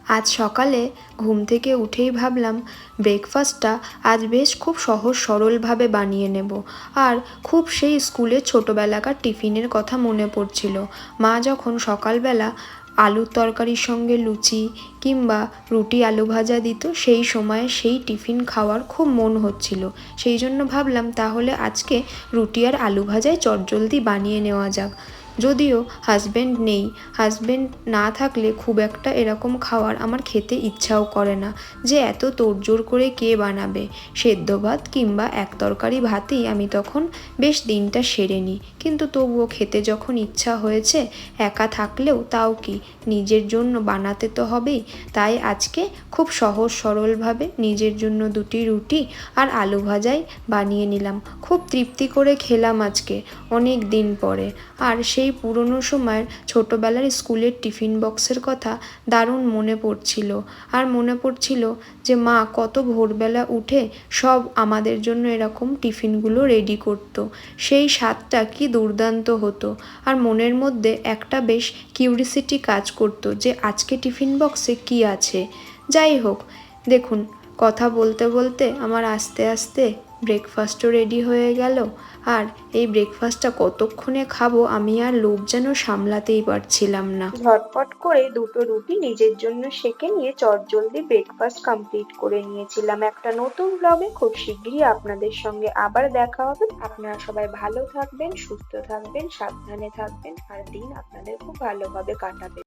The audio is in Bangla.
আজ সকালে ঘুম থেকে উঠেই ভাবলাম ব্রেকফাস্টটা আজ বেশ খুব সহজ সরলভাবে বানিয়ে নেব। আর খুব সেই স্কুলের ছোটোবেলাকার টিফিনের কথা মনে পড়ছিল। মা যখন সকালবেলা আলুর তরকারির সঙ্গে লুচি কিংবা রুটি আলু ভাজা দিত, সেই সময়ে সেই টিফিন খাওয়ার খুব মন হচ্ছিল। সেই জন্য ভাবলাম তাহলে আজকে রুটি আর আলু ভাজায় চটজলদি বানিয়ে নেওয়া যাক। যদিও হাজব্যান্ড নেই, হাজব্যান্ড না থাকলে খুব একটা এরকম খাওয়ার আমার খেতে ইচ্ছাও করে না, যে এত তোড়জোড় করে কে বানাবে। সেদ্ধ ভাত কিংবা এক তরকারি ভাতেই আমি তখন বেশ দিনটা সেরে নিই। কিন্তু তবুও খেতে যখন ইচ্ছা হয়েছে, একা থাকলেও তাও কি, নিজের জন্য বানাতে তো হবেই। তাই আজকে খুব সহজ সরলভাবে নিজের জন্য দুটি রুটি আর আলু ভাজাই বানিয়ে নিলাম। খুব তৃপ্তি করে খেলাম আজকে, অনেক দিন পরে। আর সেই পুরনো সময়ের ছোটোবেলার স্কুলের টিফিন বক্সের কথা দারুণ মনে পড়ছিল। আর মনে পড়ছিল যে মা কত ভোরবেলা উঠে সব আমাদের জন্য এরকম টিফিনগুলো রেডি করতো। সেই স্বাদটা কি দুর্দান্ত হতো। আর মনের মধ্যে একটা বেশ কিউরিসিটি কাজ করতো যে আজকে টিফিন বক্সে কি আছে। যাই হোক, দেখুন, কথা বলতে বলতে আমার আস্তে আস্তে ব্রেকফাস্টও রেডি হয়ে গেল। আর এই ব্রেকফাস্টটা কতক্ষণে খাবো আমি আর লোভ যেন সামলাতেই পারছিলাম না। ঝটপট করে দুটো রুটি নিজের জন্য সেঁকে নিয়ে চটজলদি ব্রেকফাস্ট কমপ্লিট করে নিয়েছিলাম। একটা নতুন ব্লগে খুব শিগগিরই আপনাদের সঙ্গে আবার দেখা হবে। আপনারা সবাই ভালো থাকবেন, সুস্থ থাকবেন, সাবধানে থাকবেন, আর দিন আপনাদের খুব ভালোভাবে কাটাবে।